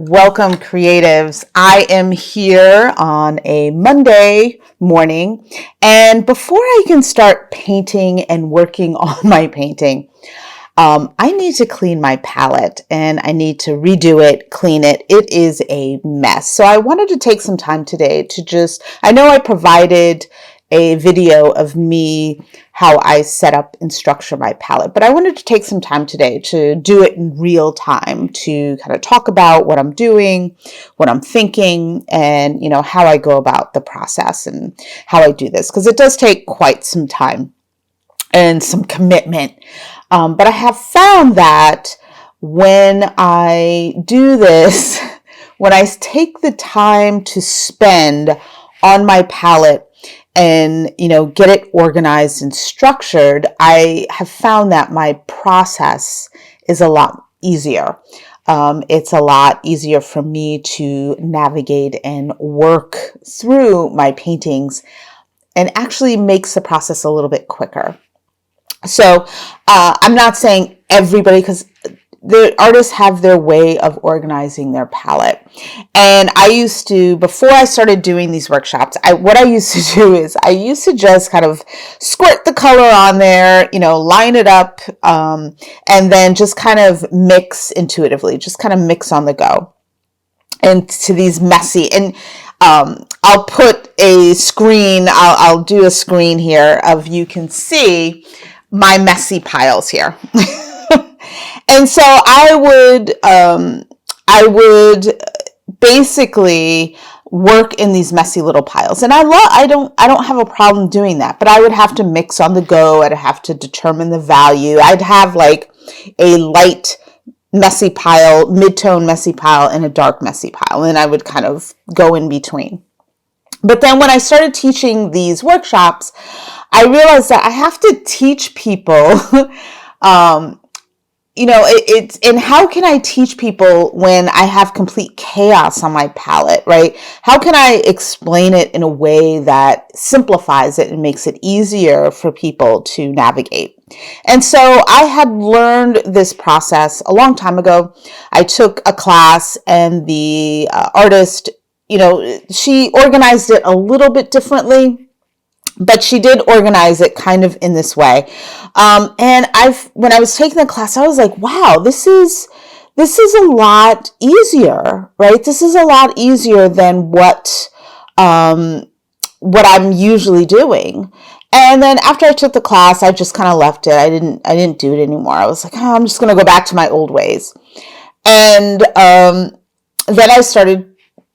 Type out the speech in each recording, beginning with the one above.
Welcome, creatives. I am here on a Monday morning, and before I can start painting and working on my painting, I need to clean my palette and I need to redo it, clean it. It is a mess. So I wanted to take some time today to I know I provided a video of me, how I set up and structure my palette, but I wanted to take some time today to do it in real time to kind of talk about what I'm doing, what I'm thinking, and how I go about the process and how I do this, because it does take quite some time and some commitment. But I have found that when I do this, when I take the time to spend on my palette and, get it organized and structured, I have found that my process is a lot easier. It's a lot easier for me to navigate and work through my paintings, and actually makes the process a little bit quicker. So I'm not saying everybody, because the artists have their way of organizing their palette. And I used to, before I started doing these workshops, what I used to do is I used to just kind of squirt the color on there, line it up, and then just kind of mix intuitively, just kind of mix on the go into these messy, and I'll put a screen, I'll do a screen here of, you can see my messy piles here. And so I would basically work in these messy little piles, and I don't have a problem doing that, but I would have to mix on the go. I'd have to determine the value. I'd have like a light messy pile, mid-tone messy pile, and a dark messy pile, and I would kind of go in between. But then when I started teaching these workshops, I realized that I have to teach people and how can I teach people when I have complete chaos on my palette, right? How can I explain it in a way that simplifies it and makes it easier for people to navigate? And so I had learned this process a long time ago. I took a class, and the artist, she organized it a little bit differently, but she did organize it kind of in this way. And when I was taking the class, I was like, wow, this is a lot easier, right? This is a lot easier than what I'm usually doing. And then after I took the class, I just kind of left it. I didn't do it anymore. I was like, oh, I'm just going to go back to my old ways. And then I started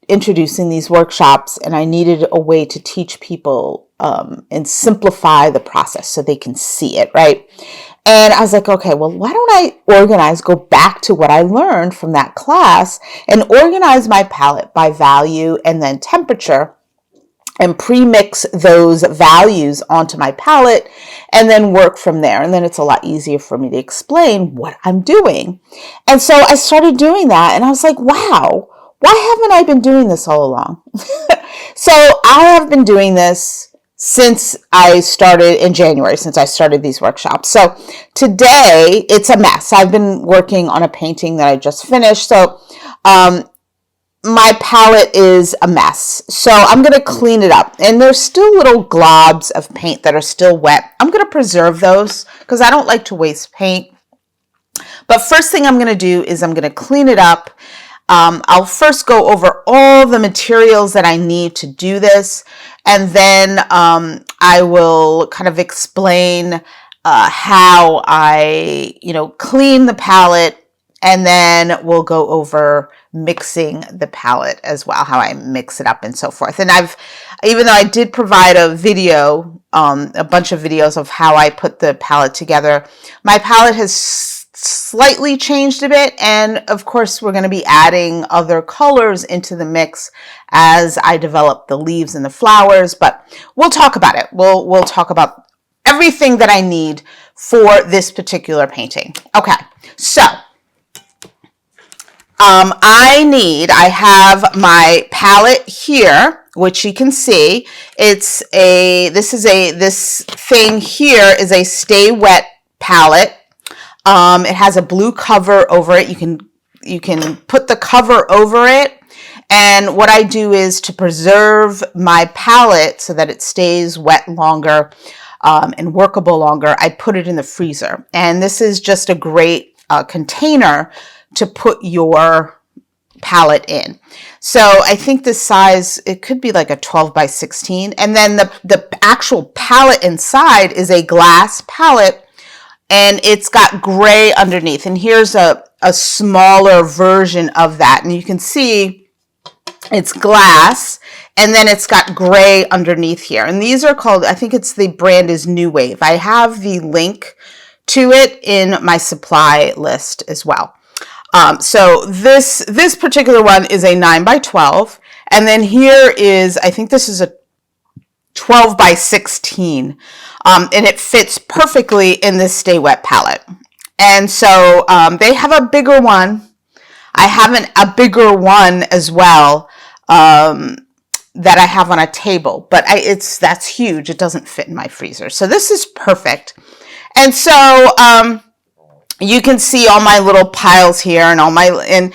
introducing these workshops, and I needed a way to teach people and simplify the process so they can see it, right? And I was like, okay, well, why don't I go back to what I learned from that class and organize my palette by value and then temperature, and pre-mix those values onto my palette, and then work from there. And then it's a lot easier for me to explain what I'm doing. And so I started doing that, and I was like, wow, why haven't I been doing this all along? So I have been doing this since I started in January, since I started these workshops. So today it's a mess. I've been working on a painting that I just finished. So my palette is a mess. So I'm going to clean it up. And there's still little globs of paint that are still wet. I'm going to preserve those because I don't like to waste paint. But first thing I'm going to do is I'm going to clean it up. I'll first go over all the materials that I need to do this, and then I will kind of explain how I, clean the palette, and then we'll go over mixing the palette as well, how I mix it up and so forth. And even though I did provide a video, a bunch of videos of how I put the palette together, my palette has slightly changed a bit, and of course we're going to be adding other colors into the mix as I develop the leaves and the flowers, but we'll talk about it. We'll talk about everything that I need for this particular painting. Okay, so I have my palette here, which you can see. This thing here is a Stay Wet palette. It has a blue cover over it. You you can put the cover over it. And what I do is to preserve my palette so that it stays wet longer and workable longer, I put it in the freezer. And this is just a great container to put your palette in. So I think this size, it could be like a 12 by 16. And then the actual palette inside is a glass palette, and it's got gray underneath. And here's a smaller version of that. And you can see it's glass, and then it's got gray underneath here. And these are called, I think it's the brand is New Wave. I have the link to it in my supply list as well. So this particular one is a 9 by 12. And then here is, I think this is a 12 by 16. And it fits perfectly in this Stay Wet palette. And so they have a bigger one. I have a bigger one as well that I have on a table, but that's huge. It doesn't fit in my freezer. So this is perfect. And so you can see all my little piles here and and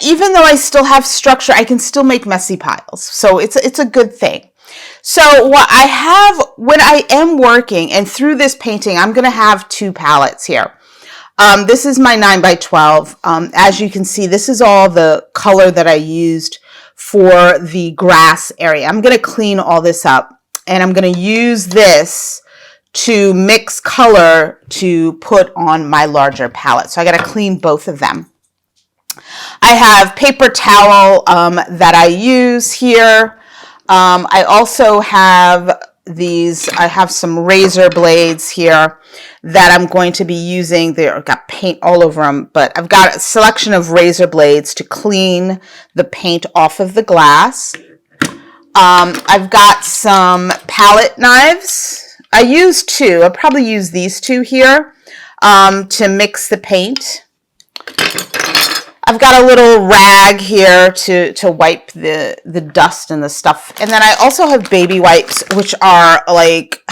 even though I still have structure, I can still make messy piles. So it's a good thing. So what I have when I am working, and through this painting, I'm going to have two palettes here. This is my 9 by 12. As you can see, this is all the color that I used for the grass area. I'm going to clean all this up, and I'm going to use this to mix color to put on my larger palette. So I got to clean both of them. I have paper towel that I use here. I also have I have some razor blades here that I'm going to be using. They've got paint all over them, but I've got a selection of razor blades to clean the paint off of the glass. I've got some palette knives. I use two. I'll probably use these two here to mix the paint. I've got a little rag here to wipe the dust and the stuff. And then I also have baby wipes, which are like,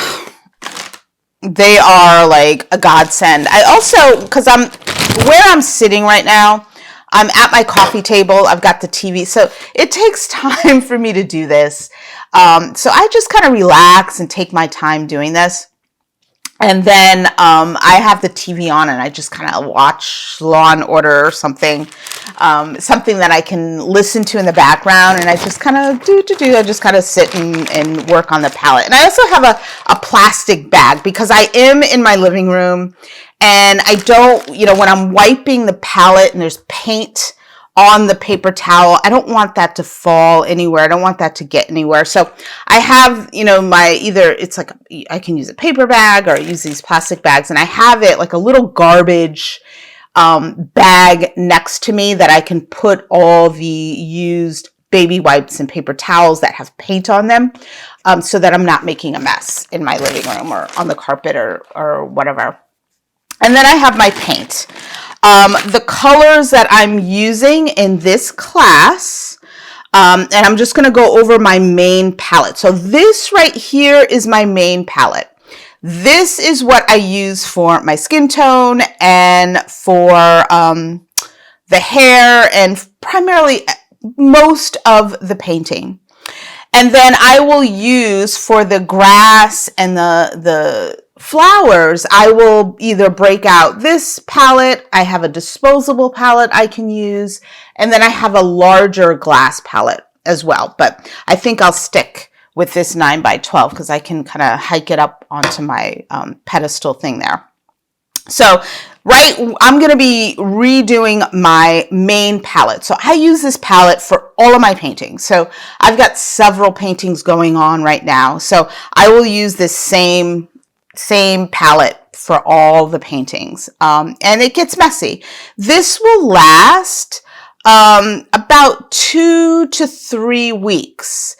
they are like a godsend. I also, because where I'm sitting right now, I'm at my coffee table. I've got the TV. So it takes time for me to do this. So I just kind of relax and take my time doing this. And then I have the TV on and I just kind of watch Law & Order or something. Something that I can listen to in the background. And I just kind of I just kind of sit and work on the palette. And I also have a plastic bag because I am in my living room. And I don't, when I'm wiping the palette and there's paint on the paper towel, I don't want that to fall anywhere. I don't want that to get anywhere. So I have, it's like, I can use a paper bag or use these plastic bags, and I have it like a little garbage bag next to me that I can put all the used baby wipes and paper towels that have paint on them, so that I'm not making a mess in my living room or on the carpet or whatever. And then I have my paint. The colors that I'm using in this class, and I'm just going to go over my main palette. So this right here is my main palette. This is what I use for my skin tone and for the hair and primarily most of the painting. And then I will use for the grass and the flowers, I will either break out this palette, I have a disposable palette I can use, and then I have a larger glass palette as well. But I think I'll stick with this 9 by 12 because I can kind of hike it up onto my pedestal thing there. So I'm going to be redoing my main palette. So I use this palette for all of my paintings. So I've got several paintings going on right now. So I will use this same palette for all the paintings. And it gets messy. This will last about 2 to 3 weeks.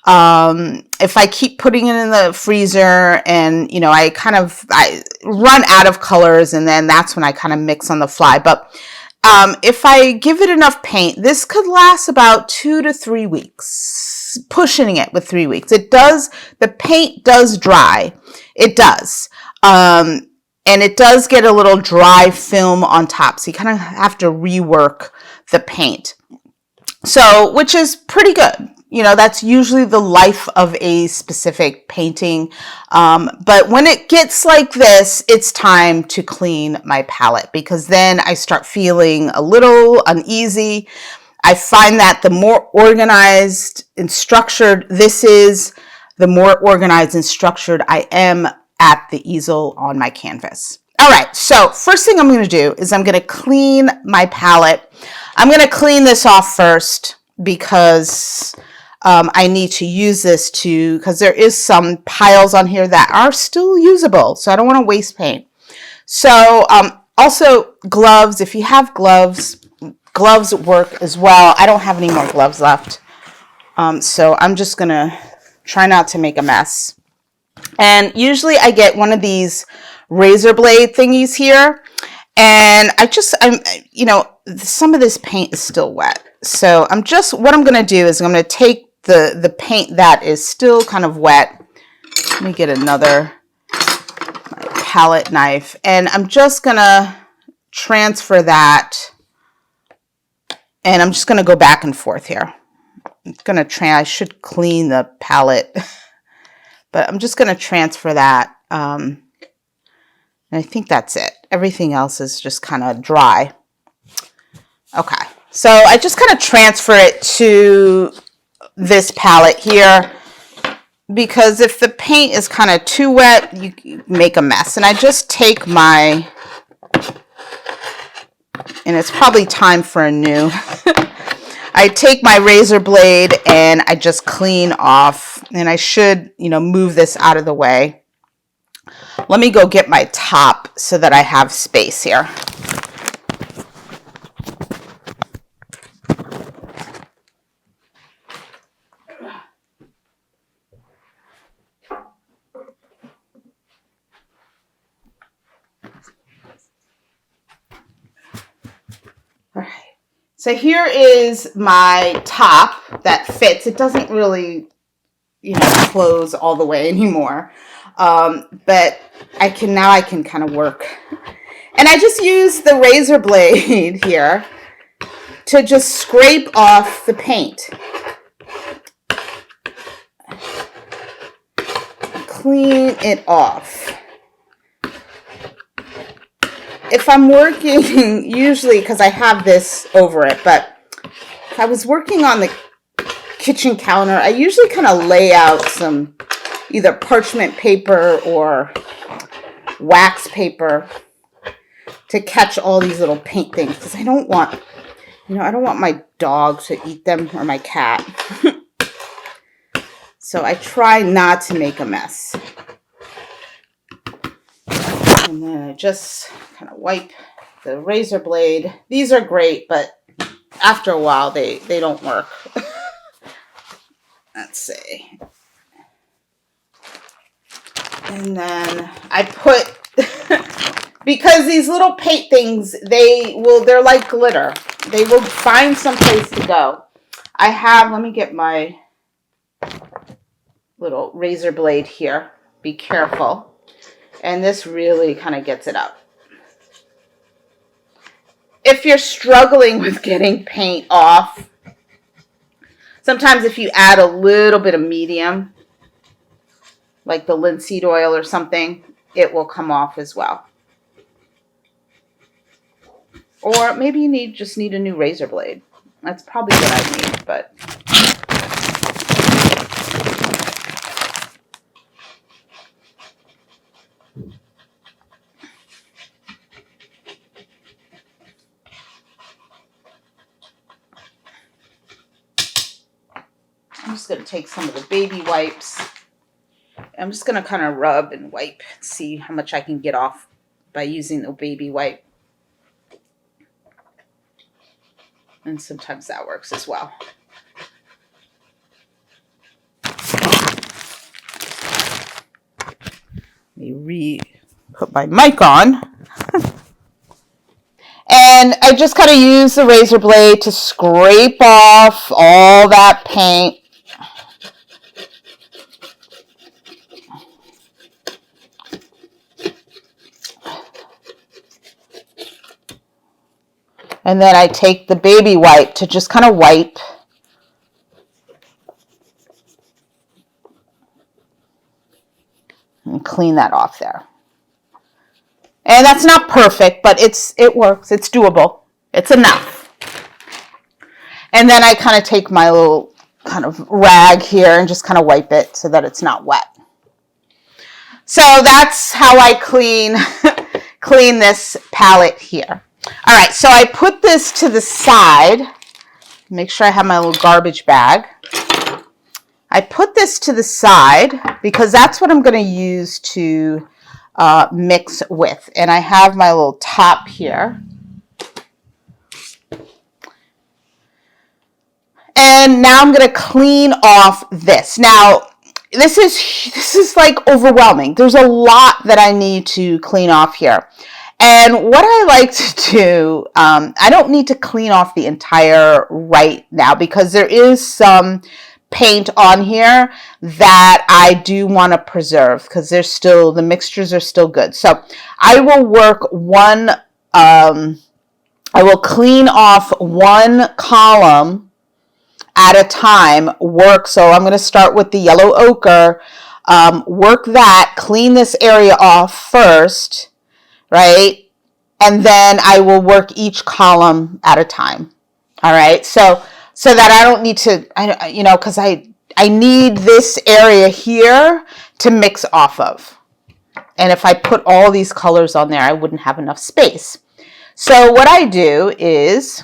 If I keep putting it in the freezer and, I run out of colors, and then that's when I kind of mix on the fly. But if I give it enough paint, this could last about 2 to 3 weeks, pushing it with 3 weeks. The paint does dry. It does. And it does get a little dry film on top. So you kind of have to rework the paint. So, which is pretty good. You know, that's usually the life of a specific painting. But when it gets like this, it's time to clean my palette, because then I start feeling a little uneasy. I find that the more organized and structured this is, the more organized and structured I am at the easel on my canvas. All right, so first thing I'm going to do is I'm going to clean my palette. I'm going to clean this off first because I need to use this because there is some piles on here that are still usable, so I don't want to waste paint. So also gloves, if you have gloves work as well. I don't have any more gloves left. So I'm just going to try not to make a mess. And usually I get one of these razor blade thingies here. And you know, some of this paint is still wet. So what I'm going to do is I'm going to take the paint that is still kind of wet. Let me get another palette knife. And I'm just going to transfer that. And I'm just going to go back and forth here. I should clean the palette, but I'm just going to transfer that. And I think that's it. Everything else is just kind of dry. Okay, so I just kind of transfer it to this palette here, because if the paint is kind of too wet, you make a mess. And I just take and it's probably time for a new. I take my razor blade and I just clean off, and I should, you know, move this out of the way. Let me go get my top so that I have space here. All right. So here is my top that fits. It doesn't really, you know, close all the way anymore. But I can kind of work. And I just use the razor blade here to just scrape off the paint. Clean it off. If I'm working, usually, because I have this over it, but if I was working on the kitchen counter, I usually kind of lay out some either parchment paper or wax paper to catch all these little paint things, because I don't want my dog to eat them, or my cat. So I try not to make a mess. And then I just kind of wipe the razor blade. These are great, but after a while they don't work. Let's see. And then I put, because these little paint things, they're like glitter. They will find some place to go. Let me get my little razor blade here. Be careful. And this really kind of gets it up. If you're struggling with getting paint off, sometimes if you add a little bit of medium, like the linseed oil or something, it will come off as well. Or maybe you just need a new razor blade. That's probably what I need, but I'm just going to take some of the baby wipes. I'm just going to kind of rub and wipe, see how much I can get off by using the baby wipe. And sometimes that works as well. Let me put my mic on. And I just kind of use the razor blade to scrape off all that paint. And then I take the baby wipe to just kind of wipe and clean that off there. And that's not perfect, but it works. It's doable. It's enough. And then I kind of take my little kind of rag here and just kind of wipe it so that it's not wet. So that's how I clean this palette here. All right, so I put this to the side. Make sure I have my little garbage bag. I put this to the side because that's what I'm going to use to mix with. And I have my little top here. And now I'm going to clean off this. Now, this is like overwhelming. There's a lot that I need to clean off here. And what I like to do, I don't need to clean off the entire right now because there is some paint on here that I do want to preserve because the mixtures are still good. So I will work I will clean off one column at a time, so I'm going to start with the yellow ochre, work that, clean this area off first, right? And then I will work each column at a time. All right. So that I don't need to, because I need this area here to mix off of. And if I put all these colors on there, I wouldn't have enough space. So what I do is,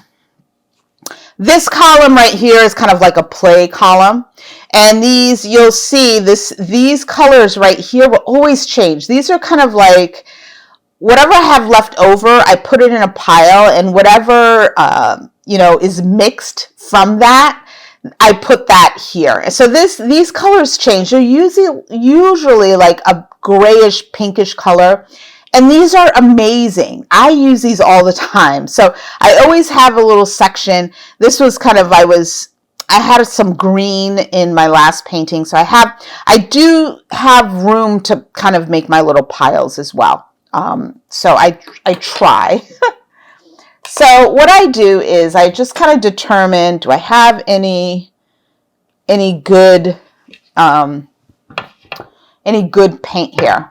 this column right here is kind of like a play column. And you'll see these colors right here will always change. These are kind of like, whatever I have left over, I put it in a pile, and whatever, is mixed from that, I put that here. So these colors change. They're usually like a grayish, pinkish color. And these are amazing. I use these all the time. So I always have a little section. This was kind of, I had some green in my last painting. So I do have room to kind of make my little piles as well. So I try. So what I do is I just kind of determine, do I have any good paint here?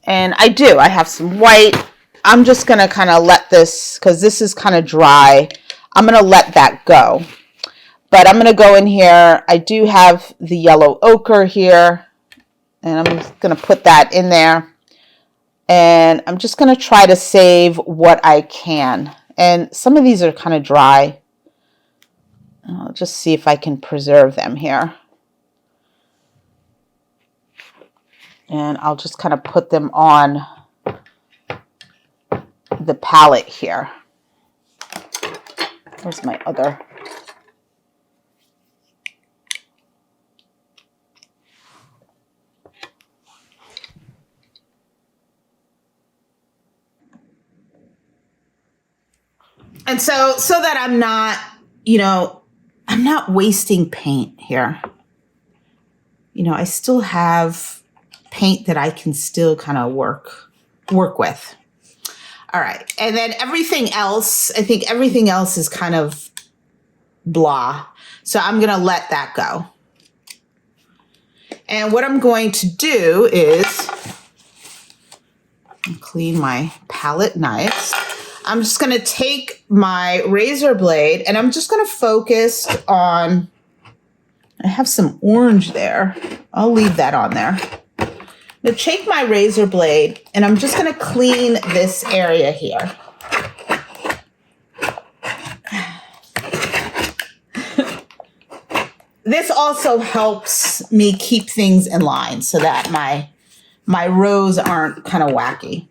And I do. I have some white. I'm just going to kind of let this, because this is kind of dry, I'm going to let that go. But I'm going to go in here. I do have the yellow ochre here, and I'm just going to put that in there. And I'm just going to try to save what I can. And some of these are kind of dry. I'll just see if I can preserve them here. And I'll just kind of put them on the palette here. Where's my other? And so that I'm not, I'm not wasting paint here. I still have paint that I can still kind of work with. All right. And then everything else, I think everything else is kind of blah. So I'm going to let that go. And what I'm going to do is clean my palette nice. I'm just going to take my razor blade and I'm just going to focus on, I have some orange there. I'll leave that on there. I'm going to take my razor blade and I'm just going to clean this area here. This also helps me keep things in line so that my rows aren't kind of wacky.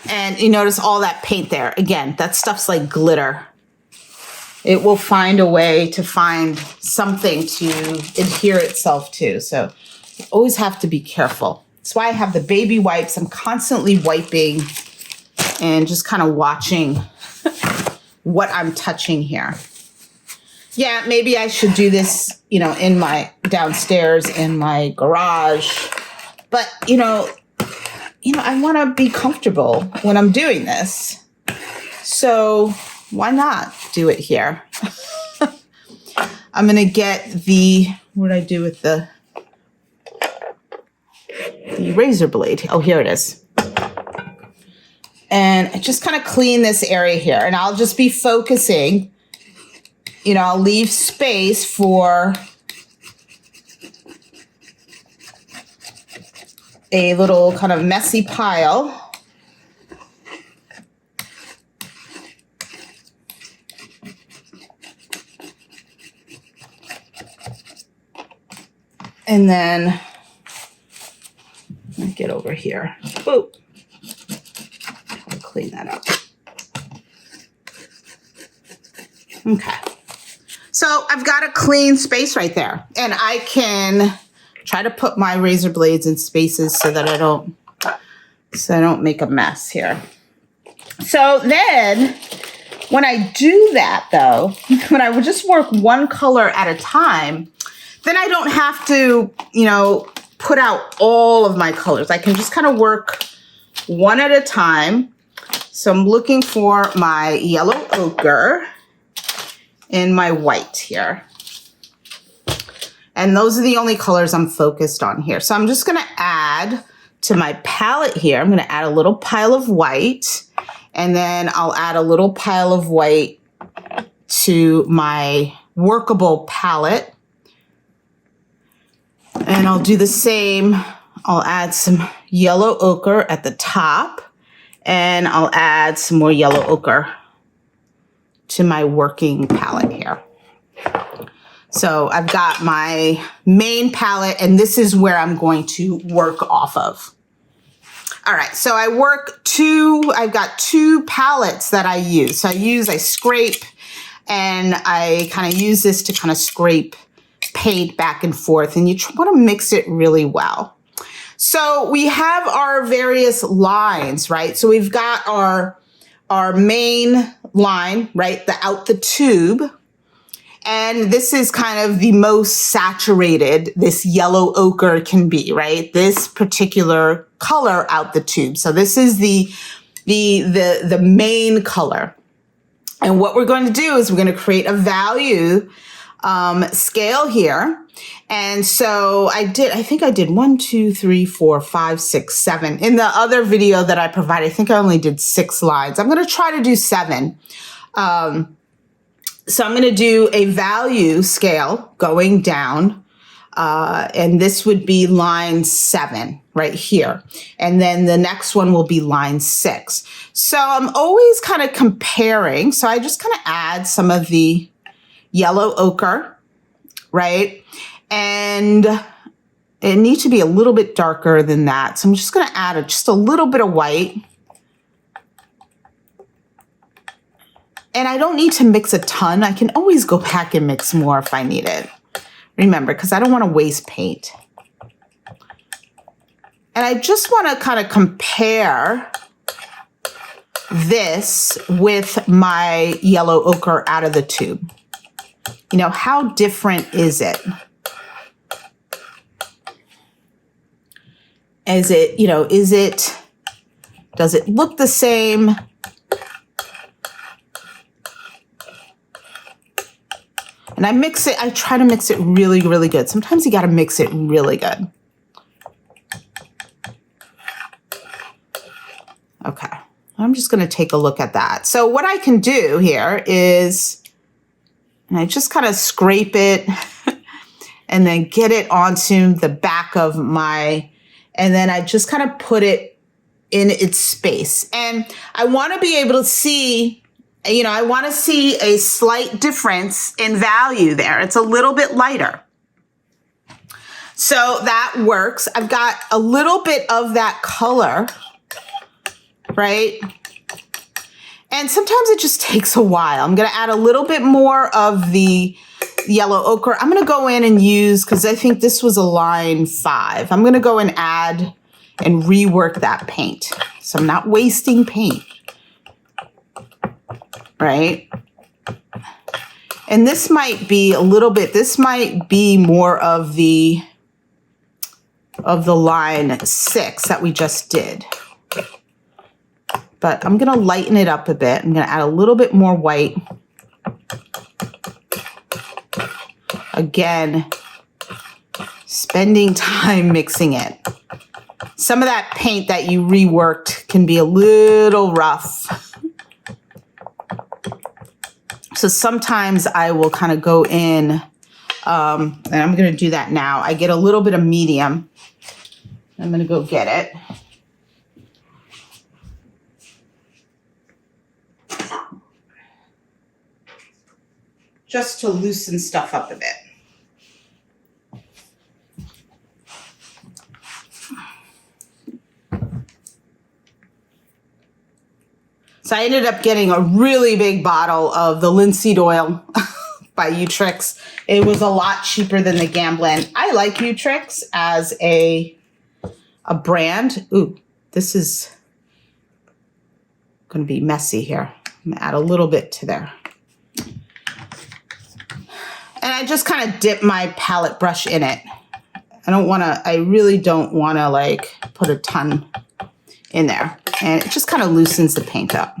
And you notice all that paint there. Again, that stuff's like glitter. It will find a way to find something to adhere itself to. So you always have to be careful. That's why I have the baby wipes. I'm constantly wiping and just kind of watching what I'm touching here. Yeah, maybe I should do this, in my downstairs in my garage. But, I want to be comfortable when I'm doing this. So why not do it here? I'm going to get what did I do with the razor blade? Oh, here it is. And I just kind of clean this area here, and I'll just be focusing, I'll leave space for a little kind of messy pile. And then let me get over here. Boop. I'll clean that up. Okay. So I've got a clean space right there, and I can try to put my razor blades in spaces so that I don't make a mess here. So then when I do that though, when I would just work one color at a time, then I don't have to, put out all of my colors. I can just kind of work one at a time. So I'm looking for my yellow ochre and my white here. And those are the only colors I'm focused on here. So I'm just going to add to my palette here. I'm going to add a little pile of white, and then I'll add a little pile of white to my workable palette. And I'll do the same. I'll add some yellow ochre at the top, and I'll add some more yellow ochre to my working palette here. So I've got my main palette, and this is where I'm going to work off of. All right, so I've got two palettes that I use. So I scrape, and I kind of use this to kind of scrape paint back and forth, and you want to mix it really well. So we have our various lines, right? So we've got our main line, right? Out the tube. And this is kind of the most saturated this yellow ochre can be, right? This particular color out the tube. So this is the main color. And what we're going to do is we're going to create a value scale here. And so I think I did 1, 2, 3, 4, 5, 6, 7. In the other video that I provided, I think I only did 6 lines. I'm going to try to do 7. So I'm going to do a value scale going down. And this would be line 7 right here. And then the next one will be line 6. So I'm always kind of comparing. So I just kind of add some of the yellow ochre, right? And it needs to be a little bit darker than that. So I'm just going to add just a little bit of white. And I don't need to mix a ton. I can always go back and mix more if I need it. Remember, because I don't want to waste paint. And I just want to kind of compare this with my yellow ochre out of the tube. How different is it? Does it look the same? And I try to mix it really, really good. Sometimes you got to mix it really good. Okay, I'm just going to take a look at that. So what I can do here is, and I just kind of scrape it and then get it onto the back of and then I just kind of put it in its space. And I want to be able to see, I want to see a slight difference in value there. It's a little bit lighter. So that works. I've got a little bit of that color, right? And sometimes it just takes a while. I'm going to add a little bit more of the yellow ochre. I'm going to go in and use, because I think this was a line 5. I'm going to go and add and rework that paint. So I'm not wasting paint, right? And this might be more of the of the line 6 that we just did. But I'm gonna lighten it up a bit. I'm gonna add a little bit more white. Again, spending time mixing it. Some of that paint that you reworked can be a little rough. So sometimes I will kind of go in, and I'm going to do that now. I get a little bit of medium. I'm going to go get it. Just to loosen stuff up a bit. So I ended up getting a really big bottle of the linseed oil by Utrix. It was a lot cheaper than the Gamblin. I like Utrix as a brand. Ooh, this is going to be messy here. I'm going to add a little bit to there. And I just kind of dip my palette brush in it. I really don't want to like put a ton in there. And it just kind of loosens the paint up.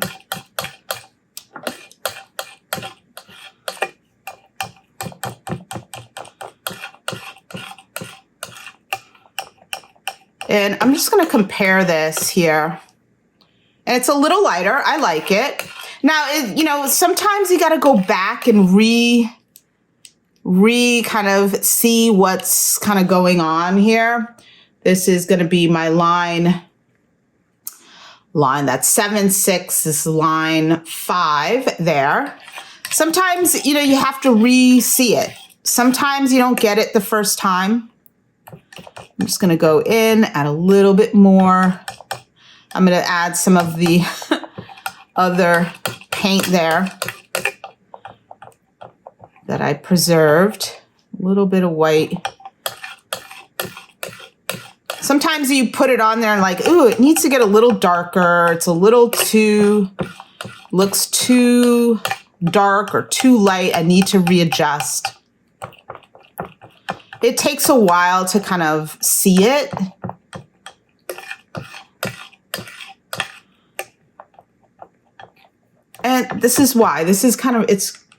And I'm just going to compare this here. And it's a little lighter. I like it. Now, sometimes you got to go back and kind of see what's kind of going on here. This is going to be my line that's 7, 6, this is line 5 there. Sometimes, you have to re-see it. Sometimes you don't get it the first time. I'm just going to go in, add a little bit more. I'm going to add some of the other paint there that I preserved. A little bit of white. Sometimes you put it on there and like, ooh, it needs to get a little darker. It's a little looks too dark or too light. I need to readjust. It takes a while to kind of see it. And this is why. This is kind of,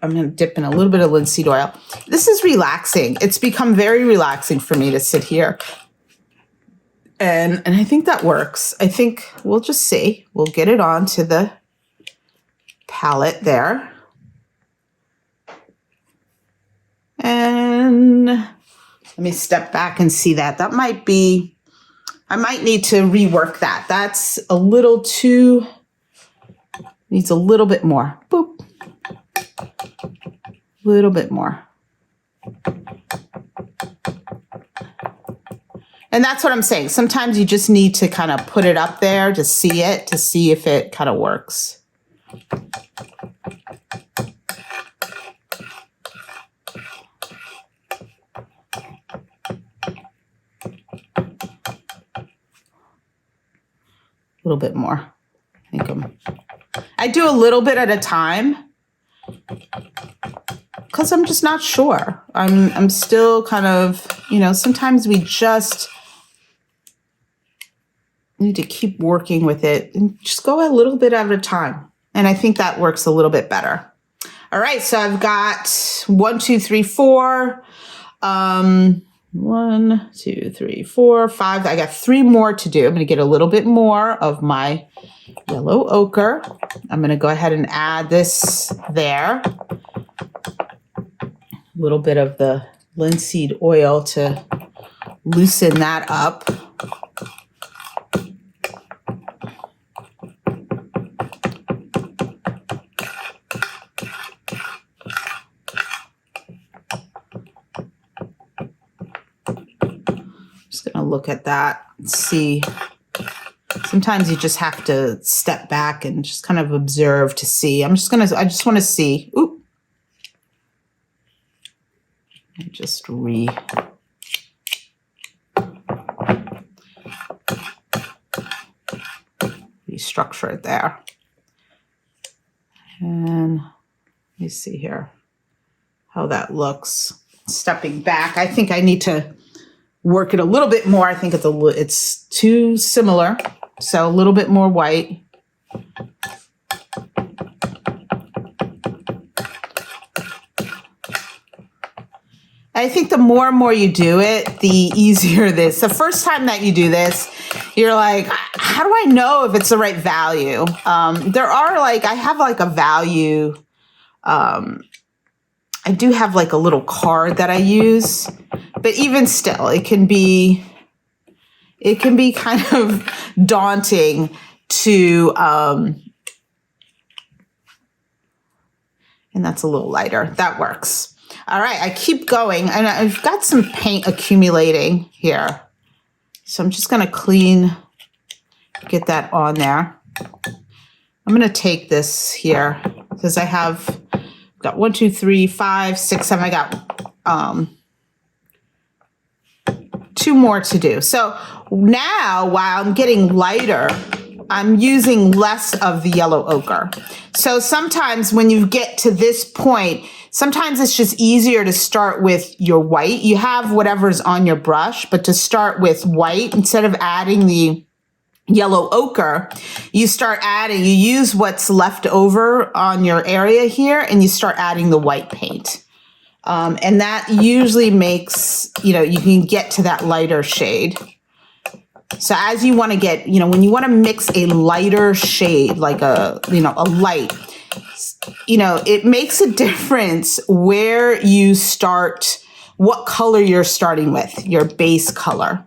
I'm going to dip in a little bit of linseed oil. This is relaxing. It's become very relaxing for me to sit here. And I think that works. I think we'll just see. We'll get it onto the palette there. And let me step back and see that. That might be, I might need to rework that. That's a little too, needs a little bit more. Boop. A little bit more. And that's what I'm saying. Sometimes you just need to kind of put it up there to see it, to see if it kind of works. A little bit more. I do a little bit at a time because I'm just not sure. I'm still kind of, sometimes we just need to keep working with it and just go a little bit at a time. And I think that works a little bit better. All right, so I've got 1, 2, 3, 4. 1, 2, 3, 4, 5. I got 3 more to do. I'm going to get a little bit more of my yellow ochre. I'm going to go ahead and add this there. A little bit of the linseed oil to loosen that up. Look at that and see. Sometimes you just have to step back and just kind of observe to see. I just want to see. Oop. And just restructure it there. And let me see here how that looks. Stepping back, I think I need to work it a little bit more. I think it's too similar. So a little bit more white. I think the more and more you do it, the easier it is. The first time that you do this, you're like, how do I know if it's the right value? There are like, I have like a value. I do have like a little card that I use, but even still, it can be kind of daunting to, and that's a little lighter. That works. All right, I keep going, and I've got some paint accumulating here. So I'm just going to get that on there. I'm going to take this here because I have got 1, 2, 3, 5, 6, 7. I got 2 more to do. So now while I'm getting lighter, I'm using less of the yellow ochre. So sometimes when you get to this point, sometimes it's just easier to start with your white. You have whatever's on your brush, but to start with white, instead of adding the yellow ochre, you use what's left over on your area here, and you start adding the white paint. And that usually makes, you can get to that lighter shade. So as you want to get, when you want to mix a lighter shade, like a light, it makes a difference where you start, what color you're starting with, your base color.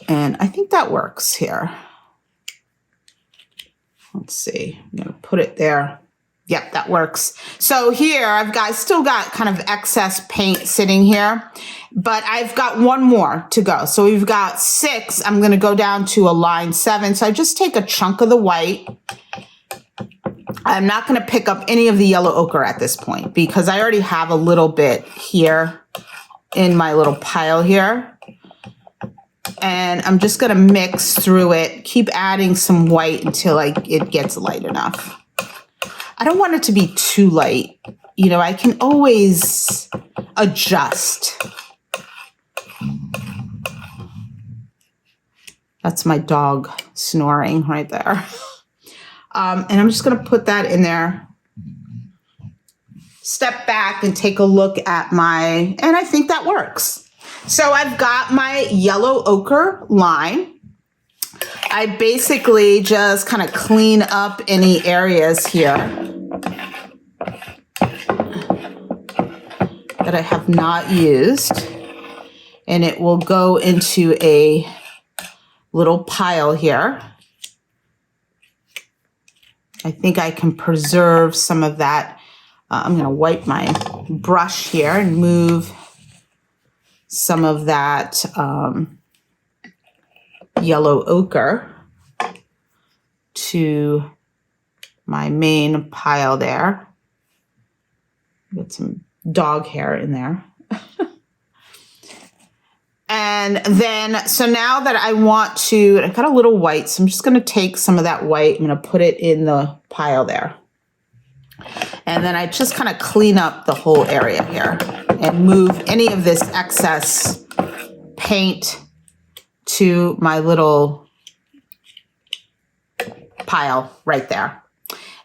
And I think that works here. Let's see, I'm going to put it there. Yep, that works. So here I've still got kind of excess paint sitting here, but I've got 1 more to go. So we've got 6. I'm going to go down to a line 7. So I just take a chunk of the white. I'm not going to pick up any of the yellow ochre at this point because I already have a little bit here in my little pile here. And I'm just going to mix through it, keep adding some white until it gets light enough. I don't want it to be too light. I can always adjust. That's my dog snoring right there. And I'm just going to put that in there. Step back and take a look at and I think that works. So I've got my yellow ochre line. I basically just kind of clean up any areas here that I have not used, and it will go into a little pile here. I think I can preserve some of that. I'm going to wipe my brush here and move some of that yellow ochre to my main pile there. Get some dog hair in there. And then, so now that I've got a little white, so I'm just going to take some of that white. I'm going to put it in the pile there. And then I just kind of clean up the whole area here and move any of this excess paint to my little pile right there.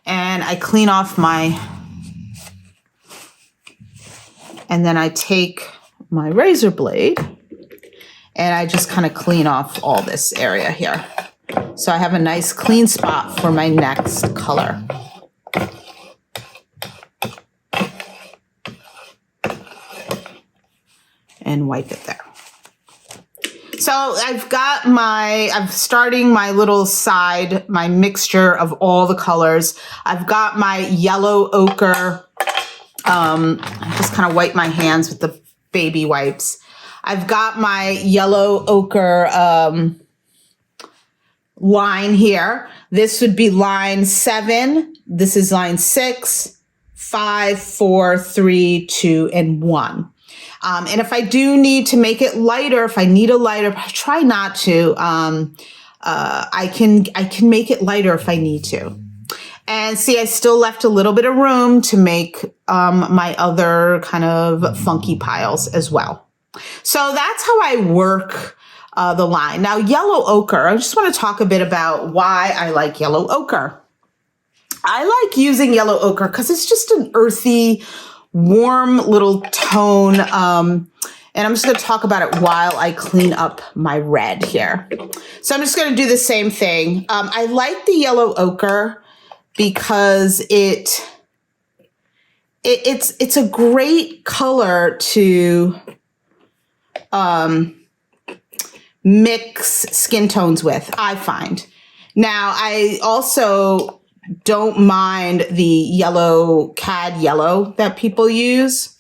And I clean off and then I take my razor blade and I just kind of clean off all this area here. So I have a nice clean spot for my next color. And wipe it there. So I'm starting my little side, my mixture of all the colors. I've got my yellow ochre. I just kind of wipe my hands with the baby wipes. I've got my yellow ochre line here. This would be line 7. This is line 6, 5, 4, 3, 2, and 1. And if I do need to make it lighter, if I need a lighter, try not to. I can make it lighter if I need to. And see, I still left a little bit of room to make my other kind of funky piles as well. So that's how I work the line. Now, yellow ochre, I just want to talk a bit about why I like yellow ochre. I like using yellow ochre because it's just an earthy, warm little tone. And I'm just going to talk about it while I clean up my red here. So I'm just going to do the same thing. I like the yellow ochre because it's a great color to mix skin tones with, I find. Now, I also don't mind the yellow, cad yellow that people use.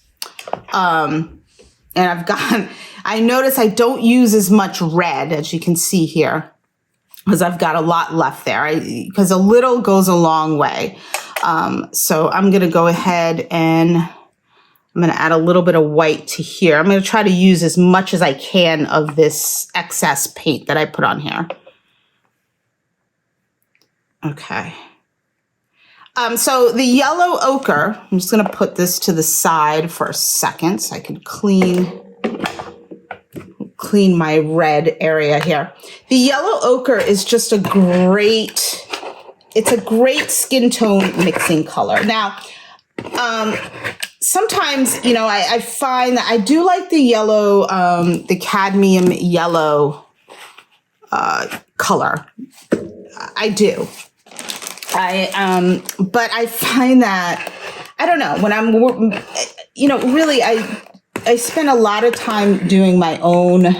And I notice I don't use as much red, as you can see here, because I've got a lot left there, because a little goes a long way. So I'm going to go ahead and I'm going to add a little bit of white to here. I'm going to try to use as much as I can of this excess paint that I put on here. Okay. So the yellow ochre, I'm just going to put this to the side for a second so I can clean my red area here. The yellow ochre is just it's a great skin tone mixing color. Now, sometimes, I find that I do like the yellow, the cadmium yellow color. I do. But I find that, I don't know, when I'm, really, I spend a lot of time doing my own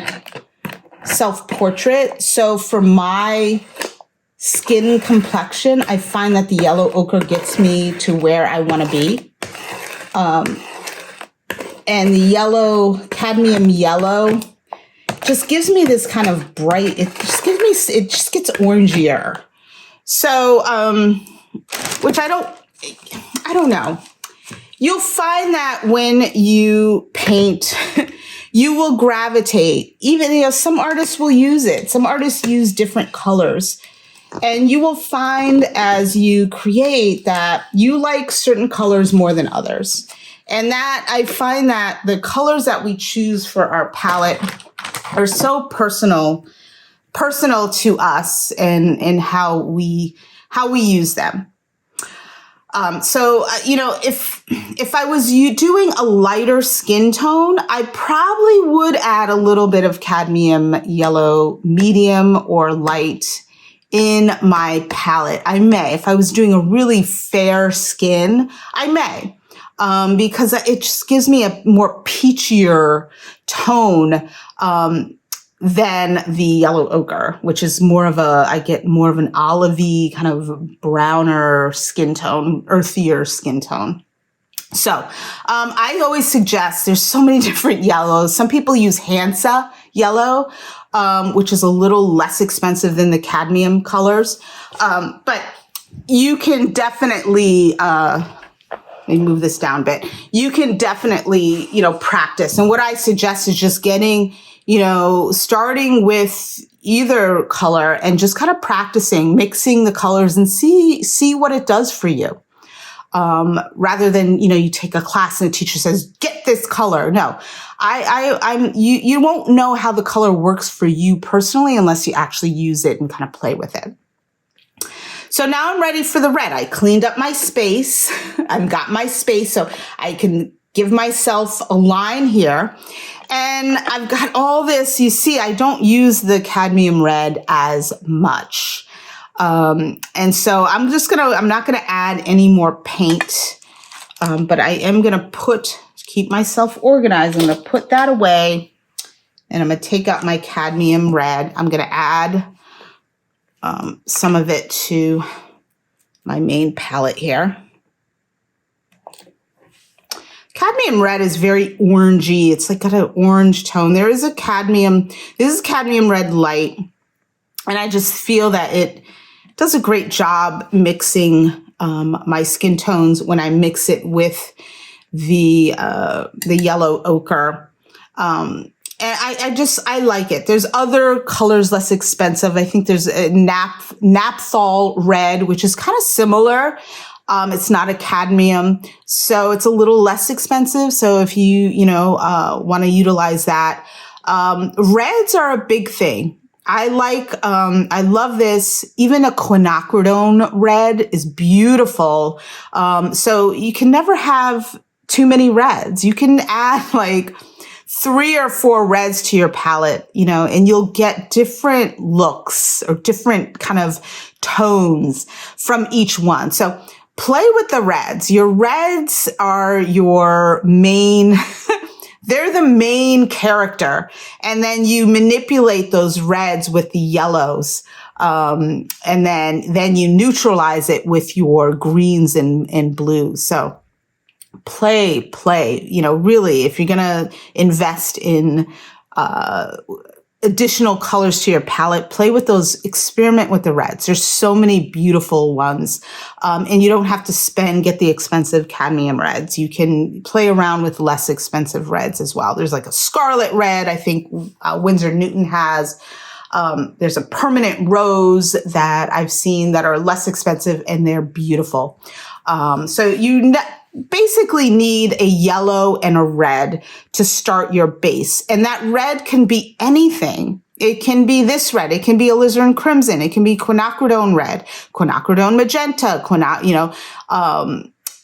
self-portrait. So for my skin complexion, I find that the yellow ochre gets me to where I want to be. And the yellow, cadmium yellow, just gives me this kind of bright, it just gets orangier. So, which I don't know. You'll find that when you paint, you will gravitate. Even, some artists will use it. Some artists use different colors. And you will find as you create that you like certain colors more than others. And that I find that the colors that we choose for our palette are so personal to us and how we use them. So if I was doing a lighter skin tone, I probably would add a little bit of cadmium yellow, medium or light in my palette. I may, if I was doing a really fair skin, I may, because it just gives me a more peachier tone, than the yellow ochre, which is I get more of an olivey kind of browner skin tone, earthier skin tone. So I always suggest, there's so many different yellows. Some people use Hansa yellow, which is a little less expensive than the cadmium colors. But you can definitely, let me move this down a bit. You can definitely, practice. And what I suggest is just getting, starting with either color and just kind of practicing, mixing the colors and see what it does for you. Rather than, you take a class and the teacher says, get this color. No, you won't know how the color works for you personally unless you actually use it and kind of play with it. So now I'm ready for the red. I cleaned up my space. I've got my space so I can give myself a line here. And I've got all this, you see, I don't use the cadmium red as much. And so I'm not going to add any more paint, but I am going to keep myself organized. I'm going to put that away and I'm going to take out my cadmium red. I'm going to add, some of it to my main palette here. Cadmium red is very orangey. It's like got an orange tone. This is cadmium red light. And I just feel that it does a great job mixing my skin tones when I mix it with the yellow ochre. And I like it. There's other colors less expensive. I think there's a naphthol red, which is kind of similar. It's not a cadmium, so it's a little less expensive. So if want to utilize that, reds are a big thing. I love this. Even a quinacridone red is beautiful. So you can never have too many reds. You can add like 3 or 4 reds to your palette, and you'll get different looks or different kind of tones from each one. So play with the reds. Your reds are your main they're the main character. And then you manipulate those reds with the yellows. And then you neutralize it with your greens and blues. So play, really, if you're going to invest in, additional colors to your palette, play with those, experiment with the reds. There's so many beautiful ones. And you don't have to get the expensive cadmium reds. You can play around with less expensive reds as well. There's like a scarlet red, I think Winsor Newton has. There's a permanent rose that I've seen that are less expensive and they're beautiful. So you basically need a yellow and a red to start your base. And that red can be anything. It can be this red. It can be alizarin crimson. It can be quinacridone red, quinacridone magenta,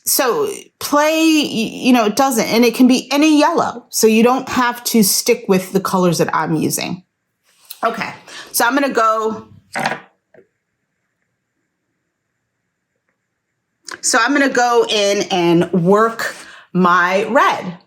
so play, it doesn't, and it can be any yellow. So you don't have to stick with the colors that I'm using. Okay. So I'm going to go. So I'm going to go in and work my red.